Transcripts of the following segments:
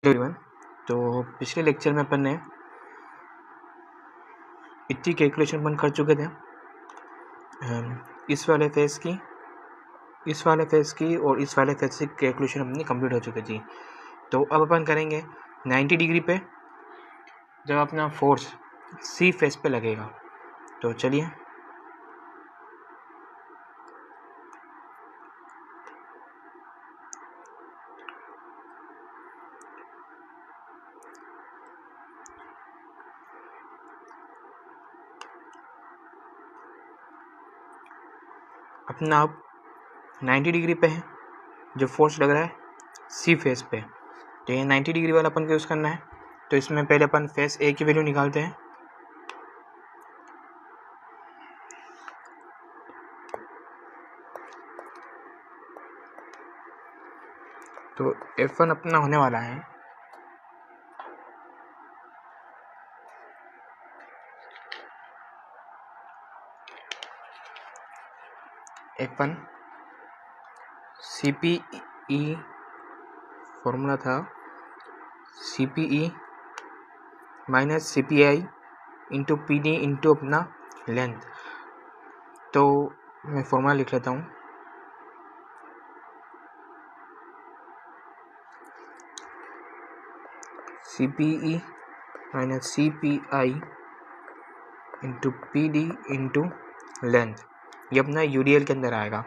Everyone. तो पिछले lecture में अपन ने इतनी कैलकुलेशन अपन कर चुके थे इस वाले फेस की और इस वाले फेस की कैलकुलेशन अपनी कंप्लीट हो चुकी थी। तो अब अपन करेंगे 90 डिग्री पे जब अपना फोर्स सी फेस पे लगेगा। तो चलिए अपना अब 90 डिग्री पे है जो फोर्स लग रहा है सी फेस पे। तो ये 90 डिग्री वाला अपन को यूज़ करना है। तो इसमें पहले अपन फेस ए की वैल्यू निकालते हैं। तो F1 अपना होने वाला है F1 CPE, फॉर्मूला था CPE minus CPI into PD into अपना लेंथ। तो मैं फॉर्मूला लिख लेता हूँ। CPE minus CPI into PD into length, ये अपना UDL के अंदर आएगा।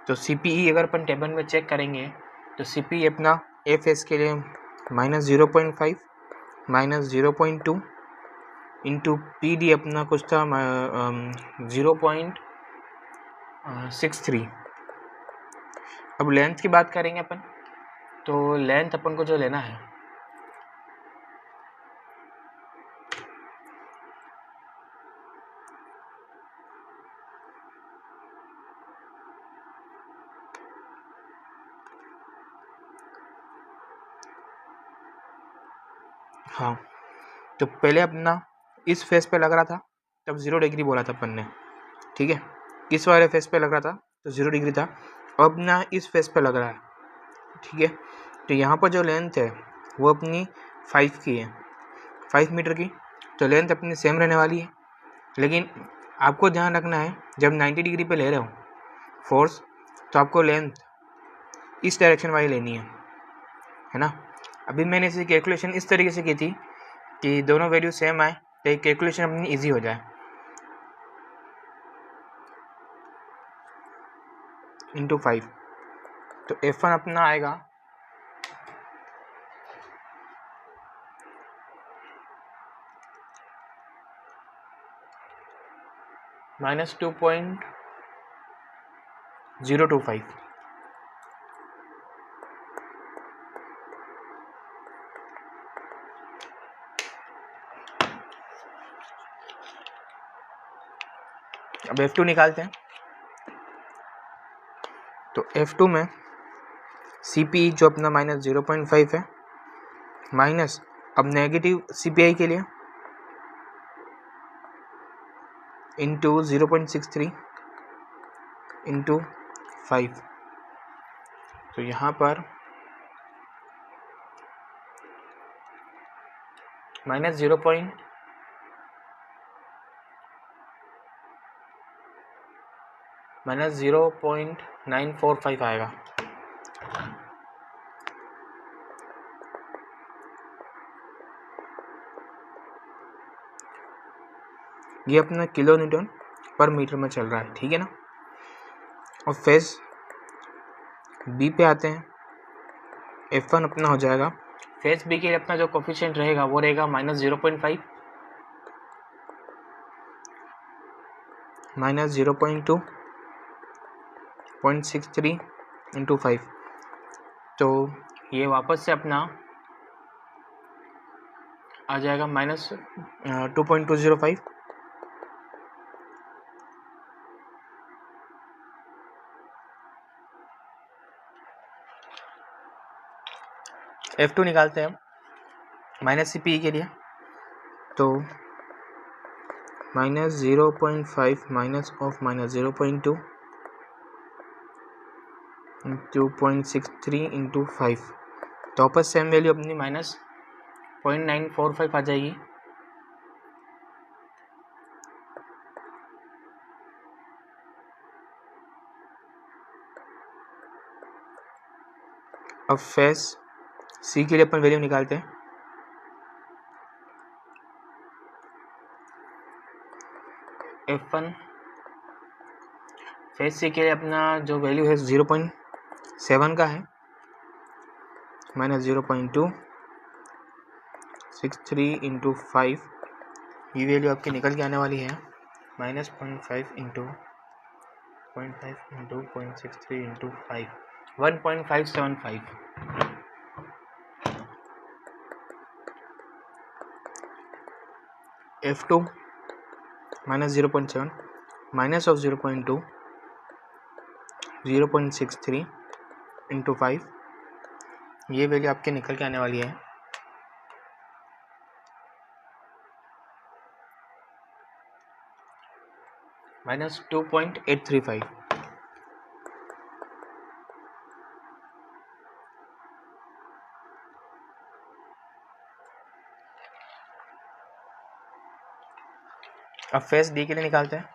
तो CPE अगर अपन टेबल में चेक करेंगे तो CPE अपना FS के लिए -0.5 -0.2 इंटू PD अपना कुछ था 0.63। अब लेंथ की बात करेंगे अपन, तो लेंथ अपन को जो लेना है हाँ, तो पहले अपना इस फेस पे लग रहा था तब 0 डिग्री बोला था अपन ने, ठीक है। इस वाले फेस पे लग रहा था तो 0 डिग्री था। अब अपना इस फेस पे लग रहा है, ठीक है। तो यहाँ पर जो लेंथ है वो अपनी 5 की है, 5 मीटर की। तो लेंथ अपनी सेम रहने वाली है, लेकिन आपको ध्यान रखना है जब 90 डिग्री पे ले रहे हो फोर्स तो आपको लेंथ इस डायरेक्शन वाली लेनी है ना। अभी मैंने इसे कैलकुलेशन इस तरीके से की थी कि दोनों वैल्यू सेम आए तो कैलकुलेशन अपनी ईजी हो जाए। इंटू 5, तो F1 अपना आएगा -2.025। अब F2 निकालते हैं। तो F2 में CPE जो अपना -0.5 है माइनस अब नेगेटिव CPI के लिए इंटू 0.63 इंटू 5। तो यहाँ पर -0.945 आएगा। ये अपना किलो न्यूटन पर मीटर में चल रहा है, ठीक है ना। और फेस बी पे आते हैं। F1 अपना हो जाएगा फेस बी के लिए अपना जो कोफिशिएंट रहेगा वो रहेगा -0.5 -0.2 0.63 इंटू 5। तो ये वापस से अपना आ जाएगा -2.205। F2 निकालते हैं माइनस CPE के लिए। तो -0.5 माइनस ऑफ -0.2 2.63 इंटू 5, तो वापस सेम वैल्यू अपनी -0.945 आ जाएगी। अब फेस सी के लिए अपन वैल्यू निकालते हैं। F1 फेस सी के लिए अपना जो वैल्यू है 0.7 का है, -0.263 इंटू 5, ये वैल्यू आपकी निकल के आने वाली है -0.5 into 0.63 into 5, 1.575। F2 -0.7 minus of 0.2 0.63 into 5, ये वैल्यू आपके निकल के आने वाली है -2.835। अब फेस डी के लिए निकालते हैं।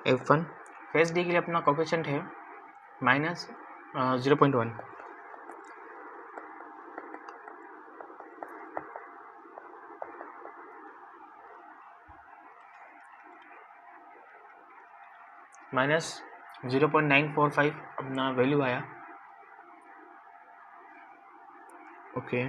F1 फेस डी के लिए अपना कोफिशिएंट है -0.1। -0.945 अपना वैल्यू आया। ओके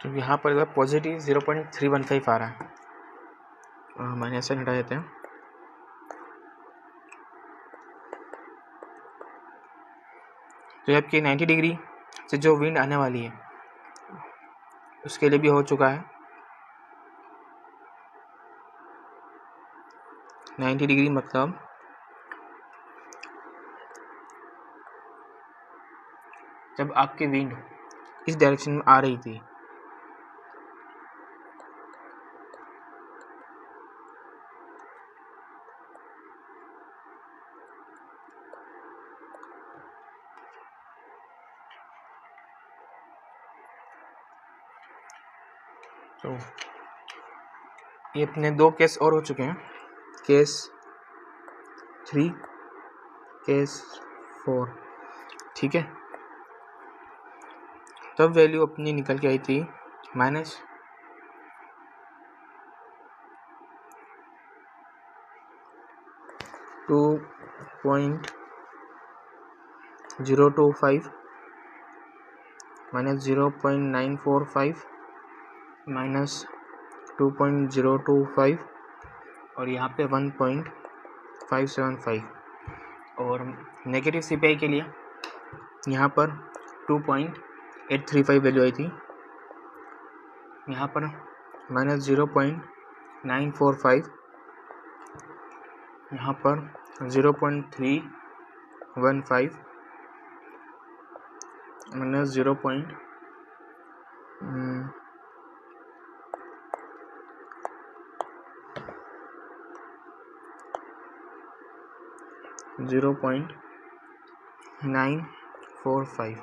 तो यहाँ पर पॉजिटिव 0.315 आ रहा है, मैंने ऐसे हटा देते हैं। तो ये आपकी 90 डिग्री से जो विंड आने वाली है उसके लिए भी हो चुका है 90 डिग्री, मतलब जब आपकी विंड इस डायरेक्शन में आ रही थी तो ये अपने दो केस और हो चुके हैं, केस 3, केस 4, ठीक है। तब वैल्यू अपनी निकल के आई थी -2.025 -0.945 -2.025 और यहाँ पे 1.575। और नेगेटिव सीपीआई के लिए यहाँ पर 2.835 वैल्यू आई थी, यहाँ पर -0.945, यहाँ पर 0.315 0.945।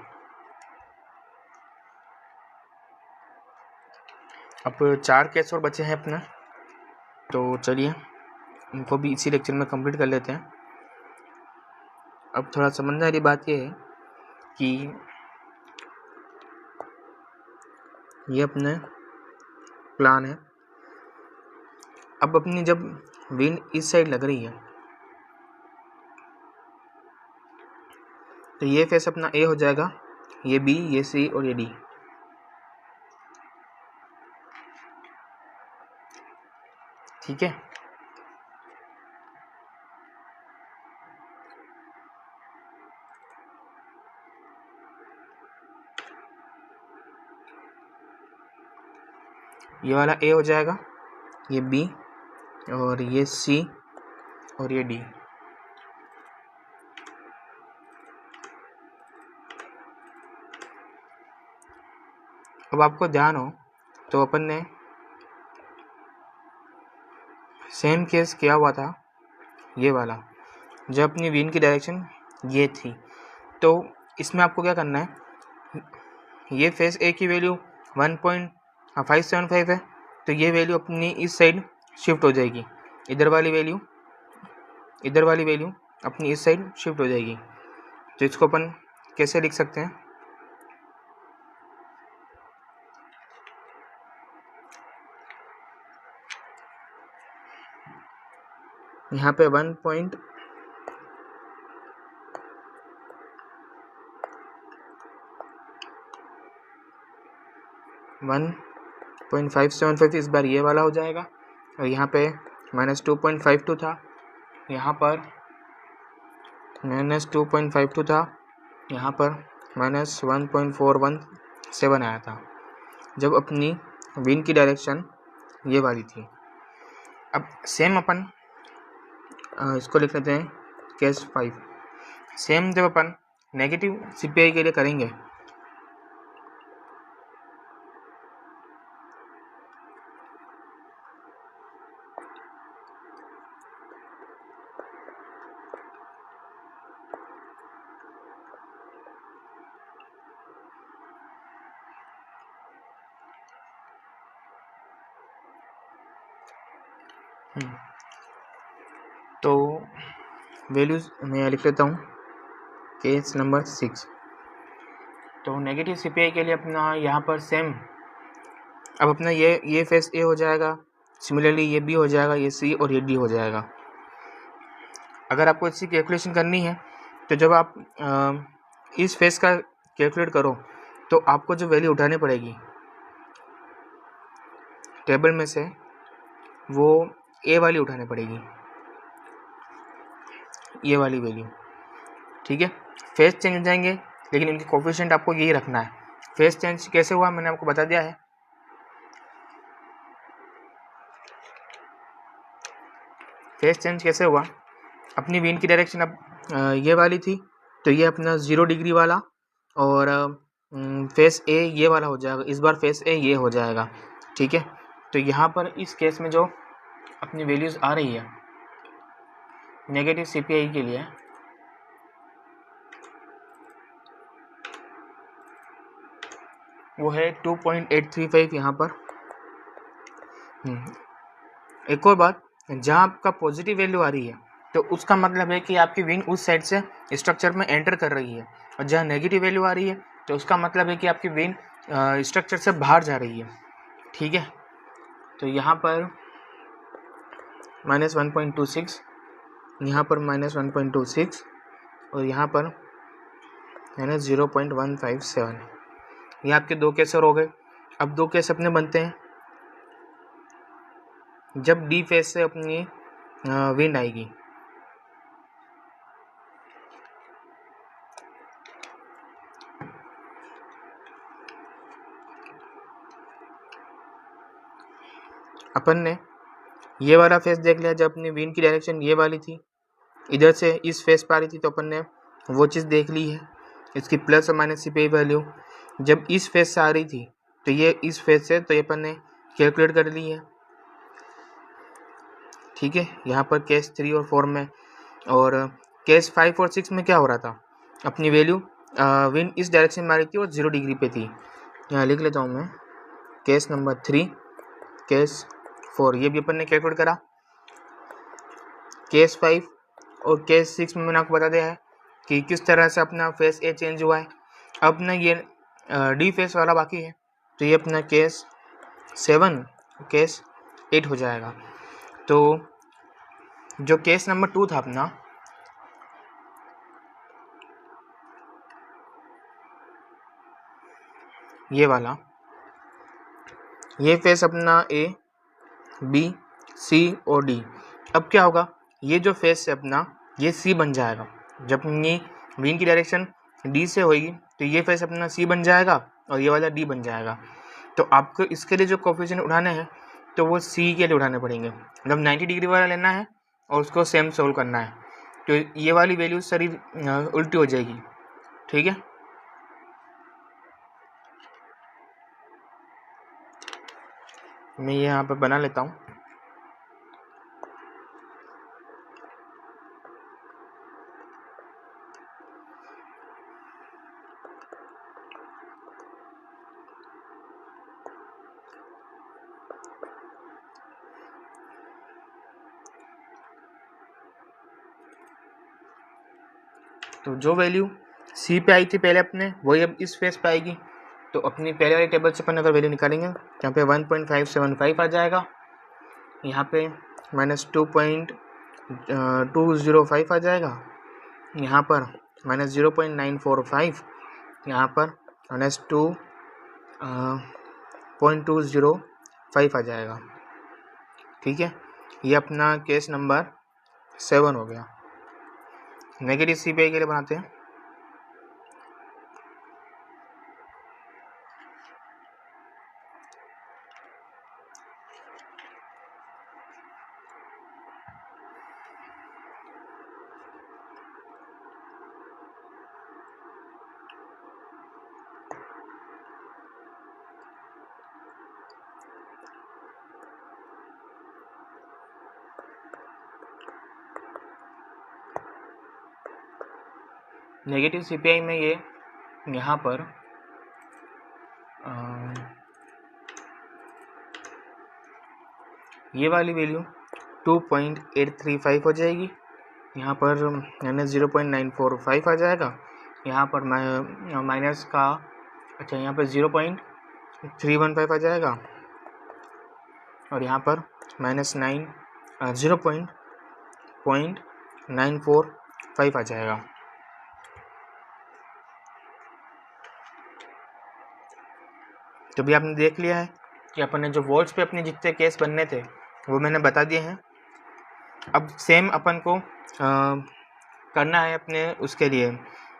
अब 4 केस और बचे हैं अपना, तो चलिए उनको भी इसी लेक्चर में कंप्लीट कर लेते हैं। अब थोड़ा समझने वाली बात ये है कि ये अपने प्लान है। अब अपनी जब विंड इस साइड लग रही है तो ये फेस अपना ए हो जाएगा, ये बी, ये सी और ये डी। ठीक है, ये वाला ए हो जाएगा, ये बी और ये सी और ये डी। अब आपको ध्यान हो तो अपन ने सेम केस किया हुआ था, ये वाला, जब अपनी विंड की डायरेक्शन ये थी। तो इसमें आपको क्या करना है, ये फेस ए की वैल्यू 1.575 है, तो ये वैल्यू अपनी इस साइड शिफ्ट हो जाएगी, इधर वाली वैल्यू अपनी इस साइड शिफ्ट हो जाएगी। तो इसको अपन कैसे लिख सकते हैं, यहाँ पे 1.575 इस बार ये वाला हो जाएगा, और यहाँ पे -2.52 था, यहाँ पर -2.52 था, यहाँ पर -1.417 आया था जब अपनी विंड की डायरेक्शन ये वाली थी। अब सेम अपन इसको लिख लेते हैं केस 5। सेम जब अपन नेगेटिव सीपीआई के लिए करेंगे तो वैल्यूज मैं लिख लेता हूँ, केस नंबर 6। तो नेगेटिव सीपीआई के लिए अपना यहाँ पर सेम, अब अपना ये फेस ए हो जाएगा, सिमिलरली ये बी हो जाएगा, ये सी और ये डी हो जाएगा। अगर आपको इसकी कैलकुलेशन करनी है तो जब आप इस फेस का कैलकुलेट करो तो आपको जो वैल्यू उठानी पड़ेगी टेबल में से, वो ए वाली उठानी पड़ेगी, ये वाली वैल्यू। ठीक है, फेस चेंज हो जाएंगे लेकिन इनके कोफिशिएंट आपको यही रखना है। फेस चेंज कैसे हुआ मैंने आपको बता दिया है। फेस चेंज कैसे हुआ, अपनी विंड की डायरेक्शन अब ये वाली थी, तो ये अपना 0 डिग्री वाला, और फेस ए ये वाला हो जाएगा, इस बार फेस ए ये हो जाएगा। ठीक है, तो यहाँ पर इस केस में जो अपनी वैल्यूज़ आ रही है नेगेटिव सीपीआई के लिए, वो है 2.835 यहाँ पर। एक और बात, जहाँ आपका पॉजिटिव वैल्यू आ रही है तो उसका मतलब है कि आपकी विंड उस साइड से स्ट्रक्चर में एंटर कर रही है, और जहाँ नेगेटिव वैल्यू आ रही है तो उसका मतलब है कि आपकी विंड स्ट्रक्चर से बाहर जा रही है। ठीक है, तो यहाँ पर -1.26, यहाँ पर -1.26 और यहाँ पर -0.157। ये आपके 2 केस और हो गए। अब 2 केस अपने बनते हैं जब डी फेस से अपनी विंड आएगी। अपन ने ये वाला फेस देख लिया, जब अपनी विंड की डायरेक्शन ये वाली थी, इधर से इस फेस पर आ रही थी, तो अपन ने वो चीज़ देख ली है, इसकी प्लस और माइनस सीपीआई वैल्यू जब इस फेस से आ रही थी तो ये इस फेस से, तो ये अपन ने कैलकुलेट कर ली है। ठीक है, यहाँ पर केस 3 और 4 में, और केस 5 और 6 में क्या हो रहा था, अपनी वैल्यू विंड इस डायरेक्शन में आ रही थी और 0 डिग्री पे थी। यहाँ लिख लेता हूँ मैं, केस नंबर 3, केस 4, ये भी अपन ने कैलकुलेट करा। केस 5 और केस 6 में मैंने आपको बता दिया है कि किस तरह से अपना फेस ए चेंज हुआ है। अब ना ये डी फेस वाला बाकी है, तो ये अपना केस 7 केस 8 हो जाएगा। तो जो केस नंबर 2 था अपना, ये वाला, ये फेस अपना ए बी सी और डी। अब क्या होगा, ये जो फेस है अपना, ये सी बन जाएगा। जब ये विंड की डायरेक्शन डी से होगी तो ये फेस अपना सी बन जाएगा और ये वाला डी बन जाएगा। तो आपको इसके लिए जो कोफिशिएंट उठाने हैं तो वो सी के लिए उठाने पड़ेंगे, मतलब 90 डिग्री वाला लेना है और उसको सेम सोल्व करना है। तो ये वाली वैल्यू सारी उल्टी हो जाएगी, ठीक है। मैं ये यहाँ पर बना लेता हूँ। तो जो वैल्यू सी पे आई थी पहले अपने, वही अब इस फेस पे आएगी। तो अपनी पहले वाली टेबल से अपन अगर वैल्यू निकालेंगे, यहाँ पे 1.575 आ जाएगा, यहाँ पे -2.205 आ जाएगा, यहाँ पर -0.945, यहाँ पर -2.205 आ जाएगा, ठीक है। ये अपना केस नंबर 7 हो गया। नेगेटिव सीपीआई के लिए बनाते हैं। नेगेटिव सीपीआई में ये यहाँ पर ये वाली वैल्यू 2.835 हो जाएगी, यहाँ पर -0.945 आ जाएगा, यहाँ पर माइनस का अच्छा यहाँ पर 0.315 आ जाएगा और यहाँ पर -0.945 आ जाएगा। तो भी आपने देख लिया है कि अपन ने जो वोल्ट्स पे अपने जितने केस बनने थे वो मैंने बता दिए हैं। अब सेम अपन को करना है अपने उसके लिए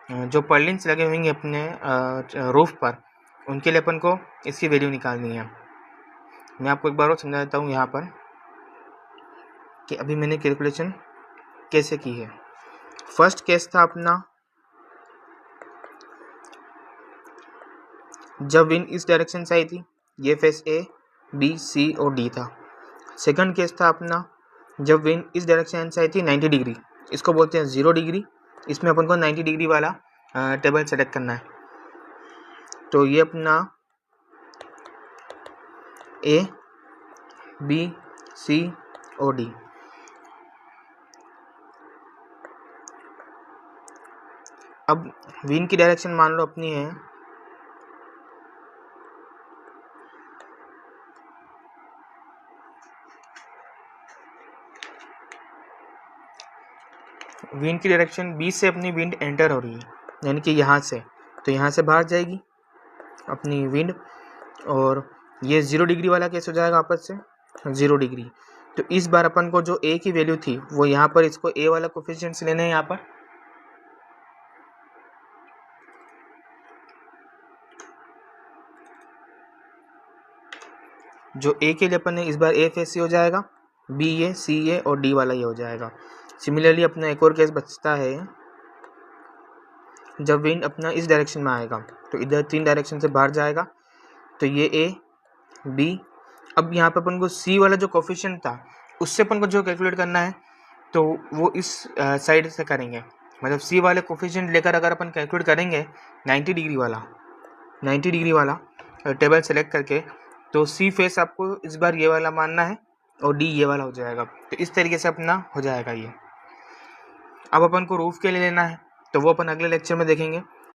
जो पर्लिन्स लगे होंगे अपने रूफ पर, उनके लिए अपन को इसकी वैल्यू निकालनी है। मैं आपको एक बार और समझा देता हूँ यहाँ पर कि अभी मैंने कैलकुलेशन कैसे की है। फर्स्ट केस था अपना जब विंड इस डायरेक्शन से आई थी, ये फेस ए बी सी और डी था। सेकंड केस था अपना जब विंड इस डायरेक्शन से आई थी 90 डिग्री, इसको बोलते हैं 0 डिग्री। इसमें अपन को 90 डिग्री वाला टेबल सेलेक्ट करना है। तो ये अपना ए बी सी और डी। अब विंड की डायरेक्शन मान लो अपनी है विंड की डायरेक्शन बी से अपनी विंड एंटर हो रही है, यानी कि यहाँ से, तो यहाँ से बाहर जाएगी अपनी विंड और ये 0 डिग्री वाला केस हो जाएगा आपस से 0 डिग्री। तो इस बार अपन को जो ए की वैल्यू थी वो यहाँ पर इसको ए वाला कोफिशिएंट लेना है। यहाँ पर जो ए के लिए अपन ने इस बार ए फेस सी हो जाएगा, बी ए सी ए और डी वाला ये हो जाएगा। सिमिलरली अपना एक और केस बचता है जब विंड अपना इस डायरेक्शन में आएगा, तो इधर 3 डायरेक्शन से बाहर जाएगा, तो ये ए बी। अब यहाँ पे अपन को सी वाला जो कोफिशिएंट था उससे अपन को जो कैलकुलेट करना है तो वो इस साइड से करेंगे, मतलब सी वाले कोफिशिएंट लेकर अगर अपन कैलकुलेट करेंगे 90 डिग्री वाला टेबल सेलेक्ट करके, तो सी फेस आपको इस बार ये वाला मानना है और डी ये वाला हो जाएगा। तो इस तरीके से अपना हो जाएगा ये। अब अपन को रूफ के लिए लेना है, तो वो अपन अगले लेक्चर में देखेंगे।